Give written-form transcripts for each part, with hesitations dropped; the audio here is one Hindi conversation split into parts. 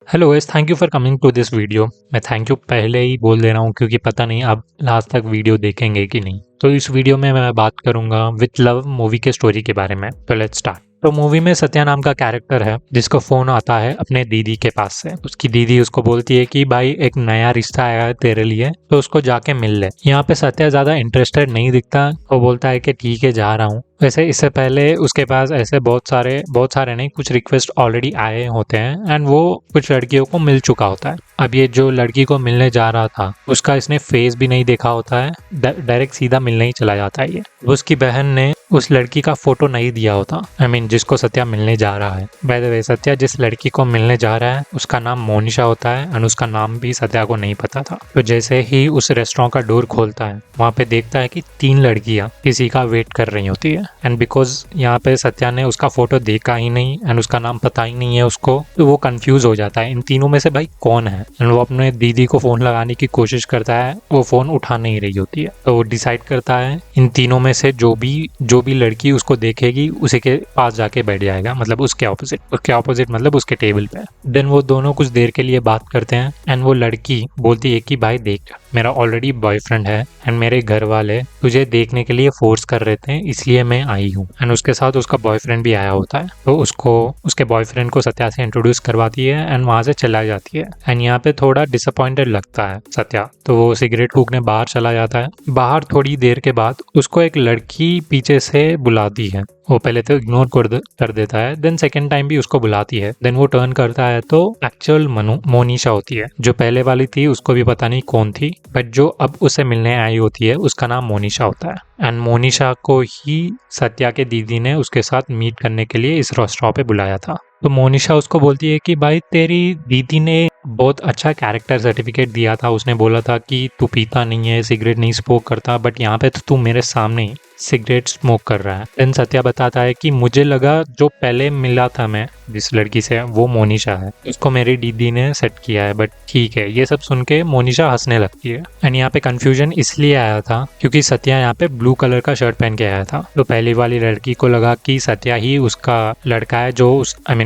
Hello guys, thank you for coming to this video. मैं थैंक यू पहले ही बोल दे रहा हूँ क्योंकि पता नहीं आप लास्ट तक वीडियो देखेंगे कि नहीं। तो इस वीडियो में मैं बात करूंगा विथ लव मूवी के स्टोरी के बारे में। तो लेट्स स्टार्ट। तो मूवी में सत्या नाम का कैरेक्टर है जिसको फोन आता है अपने दीदी के पास से। उसकी दीदी उसको बोलती है कि भाई एक नया रिश्ता आया है तेरे लिए, तो उसको जाके मिल ले। यहाँ पे सत्या ज्यादा इंटरेस्टेड नहीं दिखता। वो बोलता है कि ठीक है जा रहा हूँ। वैसे इससे पहले उसके पास ऐसे बहुत सारे नहीं, कुछ रिक्वेस्ट ऑलरेडी आए होते हैं एंड वो कुछ लड़कियों को मिल चुका होता है। अब ये जो लड़की को मिलने जा रहा था उसका इसने फेस भी नहीं देखा होता है, डायरेक्ट सीधा मिलने ही चला जाता है। ये उसकी बहन ने उस लड़की का फोटो नहीं दिया होता, जिसको सत्या मिलने जा रहा है। बाय द वे, सत्या जिस लड़की को मिलने जा रहा है उसका नाम मोनिशा होता है एंड उसका नाम भी सत्या को नहीं पता था। तो जैसे ही उस रेस्टोरेंट का डोर खोलता है वहाँ पे देखता है कि 3 लड़कियां किसी का वेट कर रही होती है। एंड बिकॉज यहाँ पे सत्या ने उसका फोटो देखा ही नहीं एंड उसका नाम पता ही नहीं है उसको, तो वो कंफ्यूज हो जाता है इन तीनों में से भाई कौन है। एंड वो अपने दीदी को फोन लगाने की कोशिश करता है, वो फोन उठा नहीं रही होती है। तो वो डिसाइड करता है इन तीनों में से जो भी लड़की उसको देखेगी उसी के पास जाके बैठ जाएगा, मतलब उसके ऑपोजिट मतलब उसके टेबल पे। देन वो दोनों कुछ देर के लिए बात करते हैं एंड वो लड़की बोलती है कि भाई देख, मेरा ऑलरेडी बॉयफ्रेंड है एंड मेरे घर वाले तुझे देखने के लिए फोर्स कर रहे थे इसलिए मैं आई हूँ। एंड उसके साथ उसका बॉयफ्रेंड भी आया होता है, तो उसके बॉयफ्रेंड को सत्या से इंट्रोड्यूस करवाती है एंड वहां से चला जाती है। एंड यहाँ पे थोड़ा डिसअपॉइंटेड लगता है सत्या, तो वो सिगरेट फूकने बाहर चला जाता है। बाहर थोड़ी देर के बाद उसको एक लड़की पीछे से बुलाती है। वो पहले तो इग्नोर कर देता है, देन सेकेंड टाइम भी उसको बुलाती है। देन वो टर्न करता है तो एक्चुअल मोनिशा होती है। जो पहले वाली थी उसको भी पता नहीं कौन थी, बट जो अब उसे मिलने आई होती है उसका नाम मोनिशा होता है। एंड मोनिशा को ही सत्या के दीदी ने उसके साथ मीट करने के लिए इस रेस्टोरेंट पे बुलाया था। तो मोनिशा उसको बोलती है कि भाई तेरी दीदी ने बहुत अच्छा कैरेक्टर सर्टिफिकेट दिया था। उसने बोला था कि तू पीता नहीं है, सिगरेट नहीं स्मोक करता, बट यहाँ पे तो तू मेरे सामने ही सिगरेट स्मोक कर रहा है। देन सत्या बताता है कि मुझे लगा जो पहले मिला था मैं जिस लड़की से वो मोनिशा है, उसको मेरी दीदी ने सेट किया है, बट ठीक है। ये सब सुन के मोनिशा हंसने लगती है। एंड यहाँ पे कंफ्यूजन इसलिए आया था क्योंकि सत्या यहाँ पे ब्लू कलर का शर्ट पहन के आया था। तो पहली वाली लड़की को लगा कि सत्या ही उसका लड़का है जो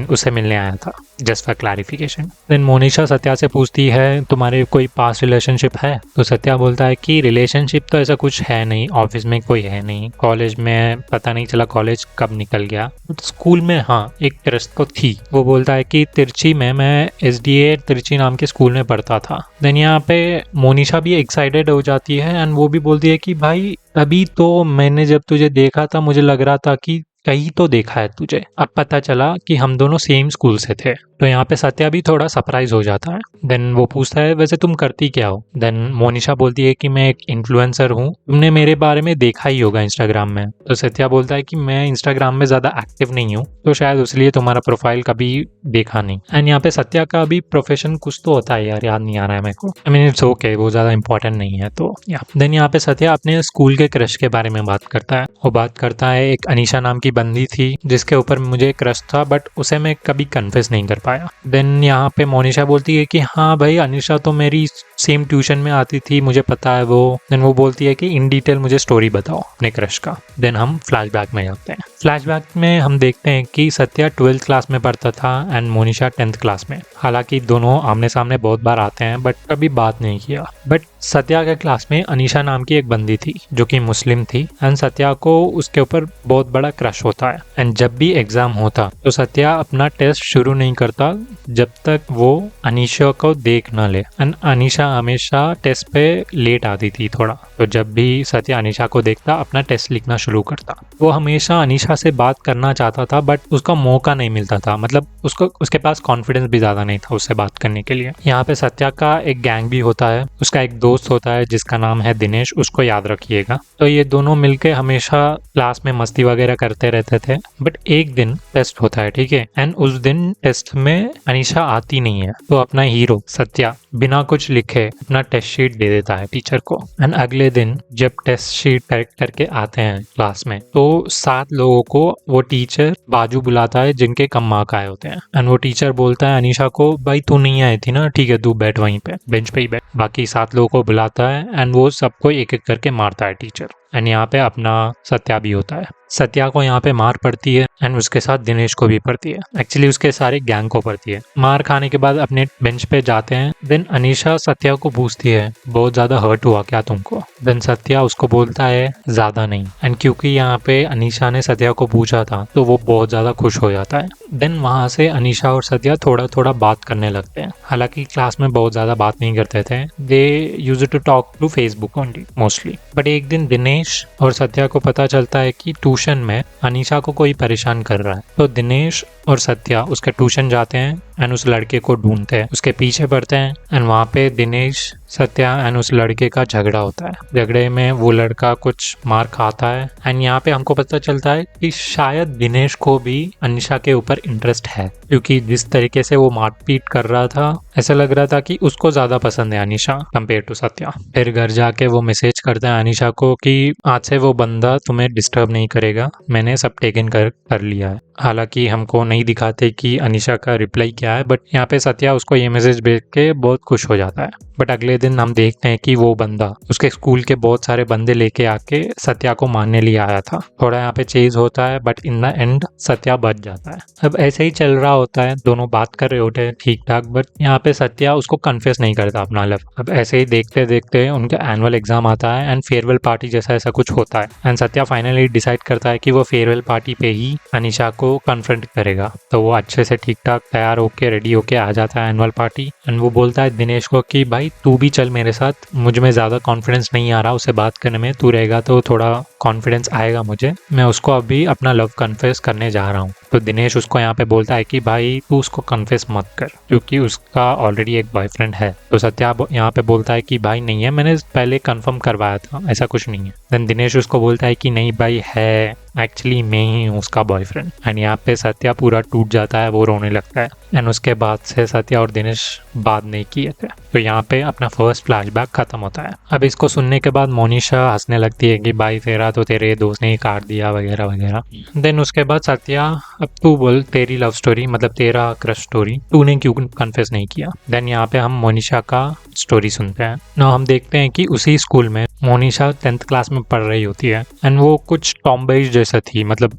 उससे मिलने आया था, just for clarification. Then Monisha Satya से पूछती है तुम्हारे कोई पास्ट रिलेशनशिप है? तो सत्या बोलता है कि रिलेशनशिप तो ऐसा कुछ है नहीं, ऑफिस में कोई है नहीं, कॉलेज में पता नहीं चला कॉलेज कब निकल गया, स्कूल में हाँ एक क्रश तो थी। वो बोलता है कि तिरची में मैं SDA तिरची नाम के स्कूल में पढ़ता था। देन यहाँ पे मोनिशा भी एक्साइटेड हो जाती है एंड वो भी बोलती है कि भाई अभी तो मैंने जब तुझे देखा था मुझे लग रहा था कि कहीं तो देखा है तुझे, अब पता चला कि हम दोनों सेम स्कूल से थे। तो यहाँ पे सत्या भी थोड़ा सरप्राइज हो जाता है। देन वो पूछता है वैसे तुम करती क्या हो? देन मोनिशा बोलती है कि मैं एक इन्फ्लुएंसर हूँ, तुमने मेरे बारे में देखा ही होगा इंस्टाग्राम में। तो सत्या बोलता है कि मैं इंस्टाग्राम में ज्यादा एक्टिव नहीं हूँ, तो शायद इसलिए तुम्हारा प्रोफाइल कभी देखा नहीं। एंड यहाँ पे सत्या का भी प्रोफेशन कुछ तो होता है यार, याद नहीं आ रहा है मेरे को। इट्स ओके, वो ज्यादा इंपॉर्टेंट नहीं है। तो देन यहाँ पे सत्या अपने स्कूल के क्रश के बारे में बात करता है। वो बात करता है एक अनीशा नाम की बंदी थी जिसके ऊपर मुझे क्रश था, बट उसे मैं कभी कन्फेस नहीं कर पाया। देन यहाँ पे मोनिशा बोलती है कि हाँ भाई अनीशा तो मेरी सेम ट्यूशन में आती थी, मुझे पता है वो। देन वो बोलती है कि इन डिटेल मुझे स्टोरी बताओ अपने क्रश का। देन हम फ्लैशबैक में जाते हैं। फ्लैशबैक में हम देखते हैं कि सत्या 12th क्लास में पढ़ता था एंड मोनिशा 10th क्लास में। हालांकि दोनों आमने सामने बहुत बार आते हैं बट कभी बात नहीं किया। बट सत्या के क्लास में अनीशा नाम की एक बंदी थी जो कि मुस्लिम थी एंड सत्या को उसके ऊपर बहुत बड़ा क्रश होता है। एंड जब भी एग्जाम होता तो सत्या अपना टेस्ट शुरू नहीं करता जब तक वो अनीशा को देख ना ले। एंड अनीशा हमेशा टेस्ट पे लेट आती थी थोड़ा, तो जब भी सत्या अनीशा को देखता अपना टेस्ट लिखना शुरू करता। वो हमेशा अनीशा से बात करना चाहता था बट उसका मौका नहीं मिलता था, मतलब उसके पास कॉन्फिडेंस भी ज्यादा नहीं था उससे बात करने के लिए। यहाँ पे सत्या का एक गैंग भी होता है, उसका एक दोस्त होता है जिसका नाम है दिनेश, उसको याद रखिएगा। तो ये दोनों मिलके हमेशा क्लास में मस्ती वगैरह करते रहते थे। बट एक दिन टेस्ट होता है, ठीक है, एंड उस दिन टेस्ट में अनीशा आती नहीं है, तो अपना हीरो सत्या बिना कुछ लिखे अपना टेस्ट शीट दे देता है टीचर को। एंड अगले दिन जब टेस्ट शीट करेक्ट करके आते हैं क्लास में तो 7 लोगों को वो टीचर बाजू बुलाता है जिनके कम मार्क आए होते हैं। एंड वो टीचर बोलता है अनीशा को भाई तू नहीं आई थी ना, ठीक है तू बैठ वहीं पे बेंच पे ही बैठ। बाकी 7 लोगों को बुलाता है एंड वो सबको एक एक करके मारता है टीचर। एंड यहाँ पे अपना सत्या भी होता है। सत्या को यहाँ पे मार पड़ती है एंड उसके साथ दिनेश को भी पड़ती है। एक्चुअली उसके सारे गैंग को पड़ती है। मार खाने के बाद अपने बेंच पे जाते हैं। देन अनीशा सत्या को पूछती है बहुत ज्यादा हर्ट हुआ क्या तुमको? देन सत्या उसको बोलता है ज्यादा नहीं। एंड क्योंकि यहाँ पे अनीशा ने सत्या को पूछा था तो वो बहुत ज्यादा खुश हो जाता है। देन वहां से अनीशा और सत्या थोड़ा थोड़ा बात करने लगते हैं। हालांकि क्लास में बहुत ज्यादा बात नहीं करते थे। They used to talk through Facebook only mostly. But एक दिन दिनेश और सत्या को पता चलता है कि ट्यूशन में अनीशा को कोई परेशान कर रहा है। तो दिनेश और सत्या उसके ट्यूशन जाते हैं एंड उस लड़के को ढूंढते हैं, उसके पीछे पड़ते हैं। एंड वहाँ पे दिनेश, सत्या एंड उस लड़के का झगड़ा होता है। झगड़े में वो लड़का कुछ मार खाता है एंड यहाँ पे हमको पता चलता है कि शायद दिनेश को भी अनीशा के ऊपर इंटरेस्ट है, क्योंकि जिस तरीके से वो मारपीट कर रहा था ऐसा लग रहा था कि उसको ज्यादा पसंद है अनीशा कंपेयर टू सत्या। फिर घर जाके वो मैसेज करता है अनीशा को कि आज से वो बंदा तुम्हें डिस्टर्ब नहीं करेगा, मैंने सब टेकन कर लिया है। हालांकि हमको नहीं दिखाते कि अनीशा का रिप्लाई क्या है, बट यहाँ पे सत्या उसको ये मैसेज भेज के बहुत खुश हो जाता है। बट अगले दिन हम देखते हैं कि वो बंदा उसके स्कूल के बहुत सारे बंदे लेके आके सत्या को मारने लिए आया था। थोड़ा यहाँ पे चेज होता है but in the end Satya बच जाता है। अब ऐसे ही चल रहा होता है, दोनों बात कर रहे होते हैं ठीक ठाक, बट यहाँ पे सत्या उसको कन्फेस नहीं करता अपना लव। अब ऐसे ही देखते देखते उनका एनुअल एग्जाम आता है एंड फेयरवेल पार्टी जैसा ऐसा कुछ होता है। एंड सत्या फाइनली डिसाइड करता है कि वो फेयरवेल पार्टी पे ही अनीशा को कन्फ्रंट करेगा। तो वो अच्छे से ठीक ठाक तैयार होके रेडी होके आ जाता है एनुअल पार्टी। एंड वो बोलता है दिनेश को कि भाई तू भी चल मेरे साथ, मुझ में ज्यादा कॉन्फिडेंस नहीं आ रहा उसे बात करने में, तू रहेगा तो थोड़ा कॉन्फिडेंस आएगा मुझे, मैं उसको अभी अपना लव कन्फेस करने जा रहा हूँ। तो दिनेश उसको यहाँ पे बोलता है कि भाई तू उसको कन्फेस मत कर क्योंकि उसका ऑलरेडी एक बॉयफ्रेंड है। तो सत्या यहाँ पे बोलता है कि भाई नहीं है, मैंने पहले कंफर्म करवाया था, ऐसा कुछ नहीं है। देन दिनेश उसको बोलता है कि नहीं भाई है, एक्चुअली मैं ही हूँ उसका बॉयफ्रेंड। एंड यहाँ पे सत्या पूरा टूट जाता है, वो रोने लगता है। एंड उसके बाद से सत्या और दिनेश बात नहीं किए थे। तो यहाँ पे अपना फर्स्ट फ्लैशबैक खत्म होता है। अब इसको सुनने के बाद मोनिशा हंसने लगती है कि भाई तेरा तो तेरे दोस्त ने ही काट दिया वगैरह वगैरह। देन उसके बाद सत्या, अब तू बोल तेरी लव स्टोरी, मतलब तेरा क्रश स्टोरी, तूने क्यों कन्फेस नहीं किया? देन यहाँ पे हम मोनिशा का स्टोरी सुनते हैं ना। हम देखते हैं कि उसी स्कूल में मोनिशा 10th क्लास में पढ़ रही होती है एंड वो कुछ टॉम्बॉयज जैसा थी, मतलब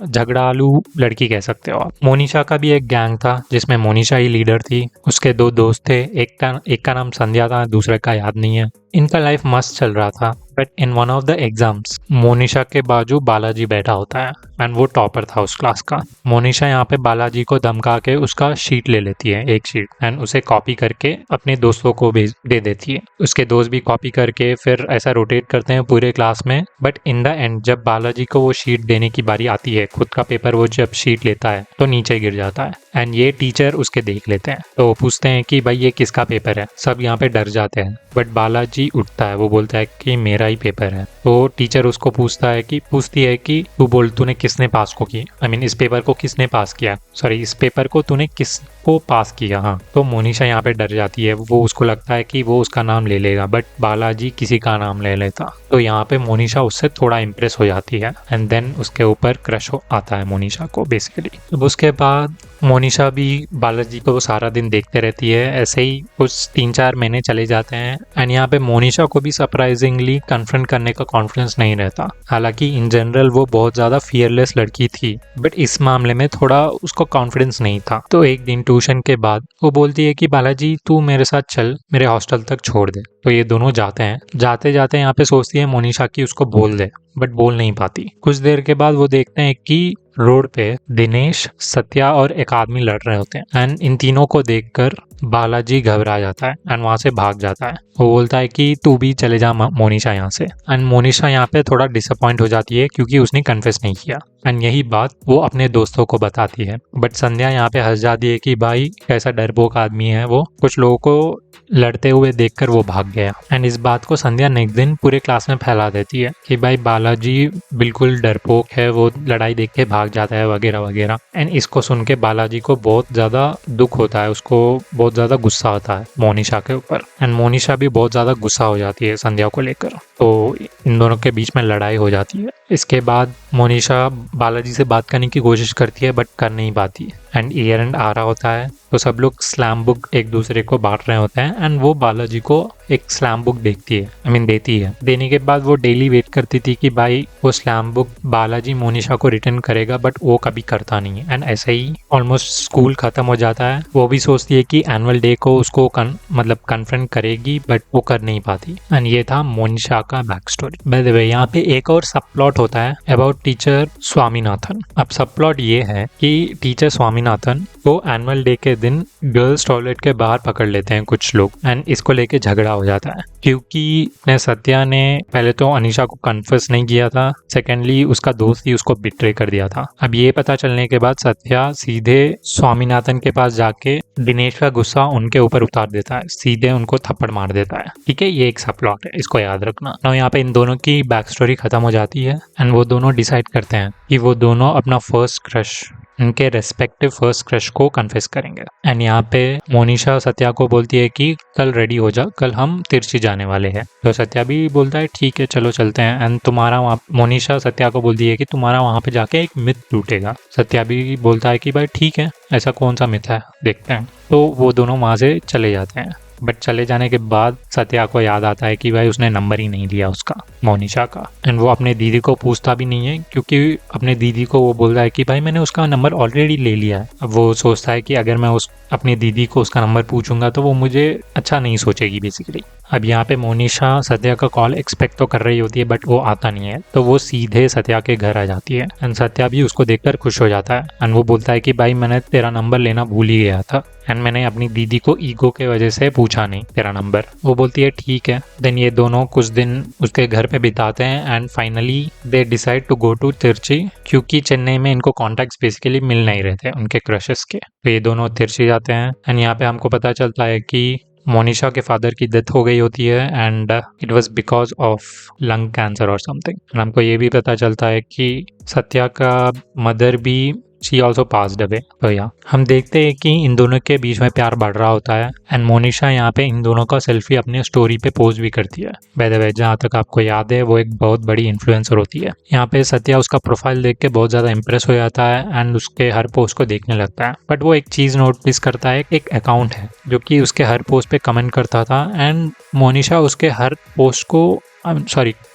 झगड़ालू लड़की कह सकते हो आप। मोनिशा का भी एक गैंग था जिसमें मोनिशा ही लीडर थी। उसके दो दोस्त थे, एक का नाम संध्या था, दूसरे का याद नहीं है। इनका लाइफ मस्त चल रहा था। But in one of the exams Monisha के बाजू बालाजी बैठा होता है एंड वो टॉपर था उस क्लास का। मोनिशा यहाँ पे बालाजी को धमका के उसका शीट ले लेती है, एक शीट, एंड उसे कॉपी करके अपने दोस्तों को दे देती है। उसके दोस्त भी कॉपी करके फिर ऐसा रोटेट करते हैं पूरे क्लास में। बट इन द एंड जब बालाजी को वो शीट देने की बारी आती है, खुद का पेपर वो जब शीट लेता है तो नीचे गिर जाता है एंड ये टीचर उसके देख लेते हैं। तो वो पूछते हैं कि भाई ये किसका पेपर है? सब यहाँ पे डर जाते हैं। बट बालाजी उठता है, वो बोलता है कि मेरा ही पेपर है। तो टीचर उसको पूछती है कि तू बोल तूने किसने पास को किया, आई मीन इस पेपर को किसने पास किया, सॉरी इस पेपर को तूने किसको पास किया। हाँ, तो मोनिशा यहाँ पे डर जाती है। वो उसको लगता है कि वो उसका नाम ले लेगा, बट बालाजी किसी का नाम ले लेता। तो यहाँ पे मोनिशा उससे थोड़ा इम्प्रेस हो जाती है एंड देन उसके ऊपर क्रश आता है मोनिशा को बेसिकली। अब उसके बाद मोनिशा भी बालाजी को सारा दिन देखते रहती है। ऐसे ही कुछ 3-4 महीने चले जाते हैं एंड यहाँ पे मोनिशा को भी सरप्राइजिंगली कन्फ्रंट करने का कॉन्फिडेंस नहीं रहता। हालांकि इन जनरल वो बहुत ज्यादा फियरलेस लड़की थी, बट इस मामले में थोड़ा उसको कॉन्फिडेंस नहीं था। तो एक दिन ट्यूशन के बाद वो बोलती है कि बालाजी तू मेरे साथ चल, मेरे हॉस्टल तक छोड़ दे। तो ये दोनों जाते हैं। जाते जाते यहाँ पे सोचती है मोनिशा की उसको बोल दे, बट बोल नहीं पाती। कुछ देर के बाद वो देखते हैं कि रोड पे दिनेश, सत्या और एक आदमी लड़ रहे होते हैं एंड इन तीनों को देखकर बालाजी घबरा जाता है एंड वहां से भाग जाता है। वो बोलता है कि तू भी चले जा मोनिशा यहाँ से। एंड मोनिशा यहाँ पे थोड़ा डिसअपॉइंट हो जाती है क्योंकि उसने कन्फेस नहीं किया एंड यही बात वो अपने दोस्तों को बताती है। बट संध्या यहाँ पे हंस जाती है कि भाई कैसा डरपोक आदमी है वो, कुछ लोगों को लड़ते हुए देखकर वो भाग गया। एंड इस बात को संध्या नेक्स्ट दिन पूरे क्लास में फैला देती है कि भाई बालाजी बिल्कुल डरपोक है, वो लड़ाई देख के भाग जाता है वगैरह वगैरह। एंड इसको सुन के बालाजी को बहुत ज्यादा दुख होता है, उसको बहुत ज्यादा गुस्सा आता है मोनिशा के ऊपर। एंड मोनिशा भी बहुत ज्यादा गुस्सा हो जाती है संध्या को लेकर। तो इन दोनों के बीच में लड़ाई हो जाती है। इसके बाद मोनिशा बालाजी से बात करने की कोशिश करती है बट कर नहीं पाती एंड ईयर एंड आ रहा होता है तो सब लोग स्लैम बुक एक दूसरे को बांट रहे होते हैं एंड वो बालाजी को एक स्लैम बुक देती है देती है। देने के बाद वो डेली वेट करती थी कि भाई वो स्लैम बुक बालाजी मोनिशा को रिटर्न करेगा बट वो कभी करता नहीं है एंड ऐसे ही ऑलमोस्ट स्कूल खत्म हो जाता है। वो भी सोचती है कि एनुअल डे को उसको कन्फ्रंट करेगी बट वो कर नहीं पाती एंड ये था मोनिशा का back story. By the way यहाँ पे एक और सब प्लॉट होता है अबाउट टीचर स्वामीनाथन। अब सब प्लॉट ये है कि टीचर स्वामीनाथन को एनुअल डे के दिन गर्ल्स टॉयलेट के बाहर पकड़ लेते हैं कुछ लोग एंड इसको लेके झगड़ा हो जाता है क्योंकि सत्या ने पहले तो अनीशा को कन्फेस नहीं किया था, सेकेंडली उसका दोस्त ही उसको बिट्रे कर दिया था। अब ये पता चलने के बाद सत्या सीधे स्वामीनाथन के पास जाके दिनेश का गुस्सा उनके ऊपर उतार देता है, सीधे उनको थप्पड़ मार देता है। ठीक है, ये एक सब प्लॉट है, इसको याद रखना। ना यहाँ पे इन दोनों की बैक स्टोरी खत्म हो जाती है एंड वो दोनों डिसाइड करते हैं कि वो दोनों अपना फर्स्ट क्रश, उनके रेस्पेक्टिव फर्स्ट क्रश को कन्फेस करेंगे। एंड यहाँ पे मोनिशा सत्या को बोलती है कि कल रेडी हो जा, कल हम तिरछी जाने वाले हैं। तो सत्या भी बोलता है ठीक है चलो चलते हैं एंड तुम्हारा वहाँ, मोनिशा सत्या को बोलती है कि तुम्हारा वहाँ पे जाके एक मिथ टूटेगा। सत्या भी बोलता है कि भाई ठीक है, ऐसा कौन सा मिथ है देखते हैं। तो वो दोनों वहाँ से चले जाते हैं बट चले जाने के बाद सत्या को याद आता है कि भाई उसने नंबर ही नहीं लिया उसका, मोनिशा का। एंड वो अपने दीदी को पूछता भी नहीं है क्योंकि अपने दीदी को वो बोल रहा है कि भाई मैंने उसका नंबर ऑलरेडी ले लिया है। अब वो सोचता है कि अगर मैं अपनी दीदी को उसका नंबर पूछूंगा तो वो मुझे अच्छा नहीं सोचेगी बेसिकली। अब यहाँ पे मोनिशा सत्या का कॉल एक्सपेक्ट तो कर रही होती है बट वो आता नहीं है, तो वो सीधे सत्या के घर आ जाती है एंड सत्या भी उसको देखकर खुश हो जाता है एंड वो बोलता है कि भाई मैंने तेरा नंबर लेना भूल ही गया था एंड मैंने अपनी दीदी को ईगो के वजह से पूछा नहीं तेरा नंबर। वो बोलती है ठीक है। देन ये दोनों कुछ दिन उसके घर पे बिताते हैं and finally they decide to go to Trichy क्योंकि चेन्नई में इनको कॉन्टैक्ट्स बेसिकली मिल नहीं रहे थे उनके क्रशेस के। तो ये दोनों तिरछी जाते हैं एंड यहाँ पे हमको पता चलता है कि मोनिशा के फादर की डेथ हो गई होती है and it was because of lung cancer और समथिंग। हमको ये भी पता चलता है कि सत्या का मदर भी शी ऑल्सो पास्ड अवे। तो या हम देखते हैं कि इन दोनों के बीच में प्यार बढ़ रहा होता है एंड मोनिशा यहाँ पे इन दोनों का सेल्फी अपने स्टोरी पे पोस्ट भी करती है। बाय द वे जहाँ तक आपको याद है वो एक बहुत बड़ी इन्फ्लुएंसर होती है। यहाँ पे सत्या उसका प्रोफाइल देख के बहुत ज़्यादा इंप्रेस हो जाता है एंड उसके हर पोस्ट को देखने लगता है। बट वो एक चीज़ नोटिस करता है, एक अकाउंट है जो कि उसके हर पोस्ट पे कमेंट करता था एंड मोनिशा उसके हर पोस्ट को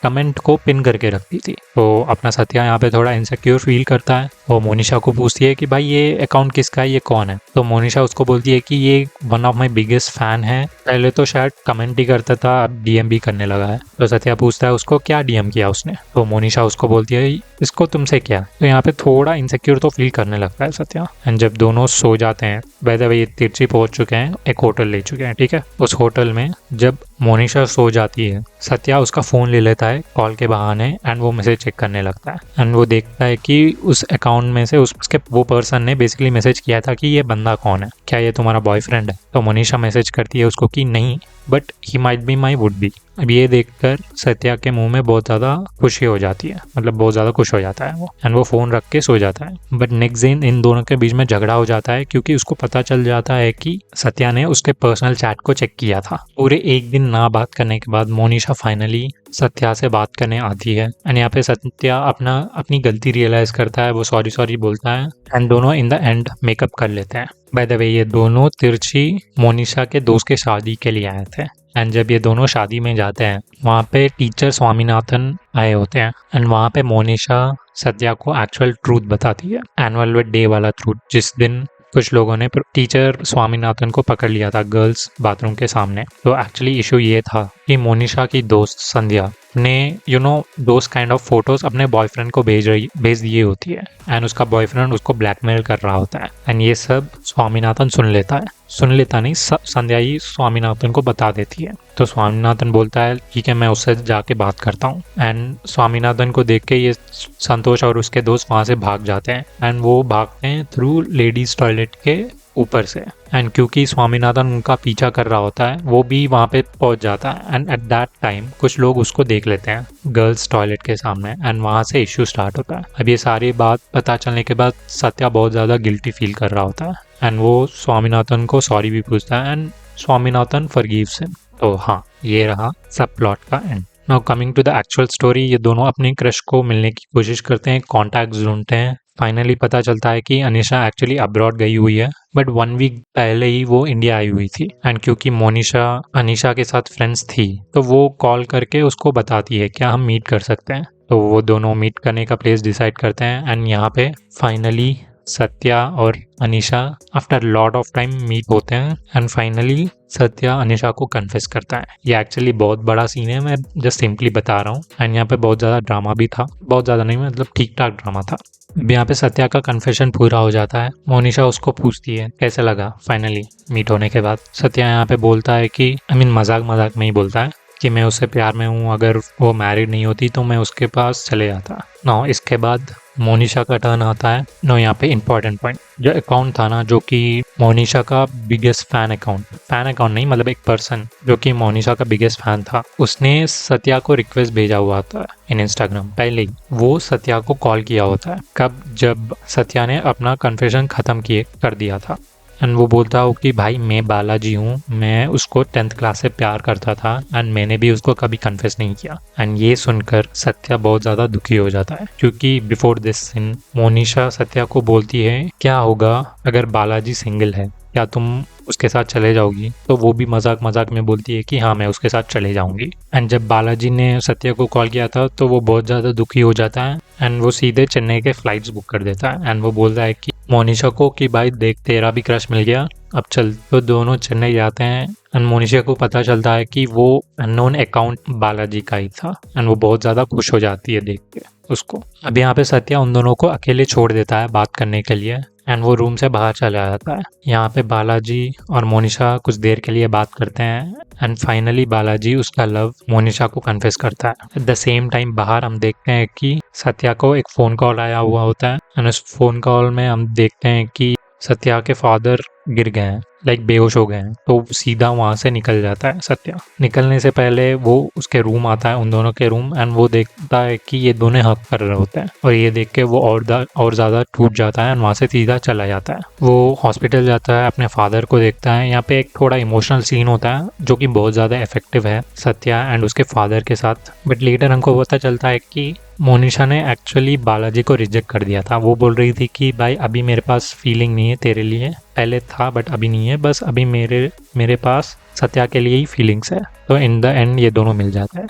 कमेंट को पिन करके रखती थी। तो अपना सत्या यहाँ पे थोड़ा इनसिक्योर फील करता है। वो मोनिशा को पूछती है कि भाई ये अकाउंट किसका है, ये कौन है। तो मोनिशा उसको बोलती है कि ये one of my biggest fan है, पहले तो शायद कमेंट ही करता था अब डीएम भी करने लगा है। तो सत्या पूछता है उसको क्या डीएम किया उसने। तो मोनिशा उसको बोलती है इसको तुमसे क्या। तो यहाँ पे थोड़ा इनसिक्योर तो फील करने लगता है सत्या। एंड जब दोनों सो जाते हैं, बाय द वे ये तिरछी पहुंच चुके हैं, एक होटल ले चुके हैं, ठीक है। उस होटल में जब मोनिशा सो जाती है, सत्या उसका फोन ले लेता है कॉल के बहाने एंड वो मैसेज चेक करने लगता है एंड वो देखता है कि उस अकाउंट में से उसके वो पर्सन ने बेसिकली मैसेज किया था कि ये बंदा कौन है, क्या ये तुम्हारा बॉयफ्रेंड है। तो मोनिशा मैसेज करती है उसको कि नहीं but he might be my would be. अब ये देखकर सत्या के मुंह में बहुत ज़्यादा खुशी हो जाती है, मतलब बहुत ज़्यादा खुश हो जाता है वो एंड वो फ़ोन रख के सो जाता है। बट नेक्स्ट दिन इन दोनों के बीच में झगड़ा हो जाता है क्योंकि उसको पता चल जाता है कि सत्या ने उसके पर्सनल चैट को चेक किया था। पूरे एक दिन ना बात करने के बाद मोनिशा फाइनली सत्या से बात करने आती है एंड यहाँ पे सत्या अपनी गलती रियलाइज करता है, वो सॉरी बोलता है एंड दोनों इन द एंड मेकअप कर लेते हैं। बाय द वे ये दोनों तिरछी मोनिशा के दोस्त के शादी के लिए आए थे एंड जब ये दोनों शादी में जाते हैं वहाँ पे टीचर स्वामीनाथन आए होते हैं एंड वहाँ पे मोनिशा सत्या को एक्चुअल ट्रूथ बताती है, एनुअल डे वाला ट्रूथ, जिस दिन कुछ लोगों ने टीचर स्वामीनाथन को पकड़ लिया था गर्ल्स बाथरूम के सामने। तो एक्चुअली इशू ये था कि मोनिशा की दोस्त संध्या ने दोस काइंड ऑफ फोटोज अपने बॉयफ्रेंड को भेज दिए होती है एंड उसका बॉयफ्रेंड उसको ब्लैकमेल कर रहा होता है एंड ये सब स्वामीनाथन सुन लेता नहीं, संध्या ही स्वामीनाथन को बता देती है। तो स्वामीनाथन बोलता है ठीक है मैं उससे जाके बात करता हूँ एंड स्वामीनाथन को देख के ये संतोष और उसके दोस्त वहाँ से भाग जाते हैं एंड वो भागते हैं थ्रू लेडीज टॉयलेट के ऊपर से एंड क्योंकि स्वामीनाथन उनका पीछा कर रहा होता है वो भी वहाँ पे पहुँच जाता है एंड एट दैट टाइम कुछ लोग उसको देख लेते हैं गर्ल्स टॉयलेट के सामने एंड वहाँ से इश्यू स्टार्ट होता है। अब ये सारी बात पता चलने के बाद सत्या बहुत ज़्यादा गिल्टी फील कर रहा होता है एंड वो स्वामीनाथन को सॉरी भी पूछता है एंड स्वामीनाथन फॉरगिव्स हिम। तो हाँ, ये रहा सब प्लॉट का end. Now coming to the actual story, ये दोनों अपनी क्रश को मिलने की कोशिश करते हैं, कॉन्टैक्ट्स ढूंढते हैं। फाइनली पता चलता है कि अनिशा एक्चुअली अब्रॉड गई हुई है, बट 1 वीक पहले ही वो इंडिया आई हुई थी। एंड क्योंकि मोनिशा अनिशा के साथ फ्रेंड्स थी, तो वो कॉल करके उसको बताती है क्या हम मीट कर सकते हैं। तो वो दोनों मीट करने का प्लेस डिसाइड करते हैं एंड यहाँ पे फाइनली सत्या और Anisha after lot of time meet होते हैं एंड फाइनली सत्या अनिशा को कन्फेस करता है। ये एक्चुअली बहुत बड़ा सीन है, मैं जस्ट सिंपली बता रहा हूँ। एंड यहाँ पे बहुत ज़्यादा ड्रामा भी था, बहुत ज़्यादा नहीं मतलब ठीक ठाक ड्रामा था। अब यहाँ पे सत्या का कन्फेशन पूरा हो जाता है। मोनिशा उसको पूछती है कैसे लगा फाइनली मीट होने के बाद। सत्या यहाँ पे बोलता है कि मजाक मजाक में ही बोलता है कि मैं उससे प्यार में हूँ, अगर वो मैरिड नहीं होती तो मैं उसके पास चले जाता। नो इसके बाद मोनिशा का टर्न आता है। नो यहाँ पे इंपॉर्टेंट पॉइंट, जो अकाउंट था ना, जो कि मोनिशा का बिगेस्ट फैन अकाउंट नहीं मतलब एक पर्सन जो कि मोनिशा का बिगेस्ट फैन था, उसने सत्या को रिक्वेस्ट भेजा हुआ था इन इंस्टाग्राम। पहले ही वो सत्या को कॉल किया होता है, कब, जब सत्या ने अपना कन्फेशन खत्म कर दिया था। एंड वो बोलता हो कि भाई मैं बालाजी हूँ, मैं उसको 10th क्लास से प्यार करता था एंड मैंने भी उसको कभी कन्फेस नहीं किया। एंड ये सुनकर सत्या बहुत ज़्यादा दुखी हो जाता है, क्योंकि before this scene Monisha Satya को बोलती है क्या होगा अगर बालाजी सिंगल है, क्या तुम उसके साथ चले जाओगी। तो वो भी मजाक मजाक में बोलती है कि हाँ मैं उसके साथ चले जाऊंगी। एंड जब बालाजी ने सत्या को कॉल किया था तो वो बहुत ज़्यादा दुखी हो जाता है एंड वो सीधे चेन्नई के फ्लाइट्स बुक कर देता है। एंड वो बोलता है कि मोनिशा को कि भाई देख तेरा भी क्रश मिल गया, अब चल। तो दोनों चेन्नई जाते हैं एंड मोनिशा को पता चलता है कि वो अननोन अकाउंट बालाजी का ही था एंड वो बहुत ज़्यादा खुश हो जाती है देख के उसको। अब यहाँ पे सत्या उन दोनों को अकेले छोड़ देता है बात करने के लिए एंड वो रूम से बाहर चला जाता है। यहाँ पे बालाजी और मोनिशा कुछ देर के लिए बात करते हैं एंड फाइनली बालाजी उसका लव मोनिशा को कन्फेस करता है। एट द सेम टाइम बाहर हम देखते हैं कि सत्या को एक फ़ोन कॉल आया हुआ होता है एंड उस फ़ोन कॉल में हम देखते हैं कि सत्या के फादर गिर गए हैं, लाइक बेहोश हो गए हैं। तो सीधा वहाँ से निकल जाता है सत्या। निकलने से पहले वो उसके रूम आता है, उन दोनों के रूम, एंड वो देखता है कि ये दोनों हक कर रहे होते हैं और ये देख के वो और ज़्यादा टूट जाता है एंड वहाँ से सीधा चला जाता है। वो हॉस्पिटल जाता है, अपने फादर को देखता है। यहाँ पे एक थोड़ा इमोशनल सीन होता है जो कि बहुत ज़्यादा इफेक्टिव है सत्या एंड उसके फादर के साथ। बट लेटर हमको पता चलता है कि मोनिशा ने एक्चुअली बालाजी को रिजेक्ट कर दिया था। वो बोल रही थी कि भाई अभी मेरे पास फीलिंग नहीं है तेरे लिए, पहले था बट अभी नहीं है, बस अभी मेरे पास सत्या के लिए ही फीलिंग्स है। तो इन द एंड ये दोनों मिल जाता है।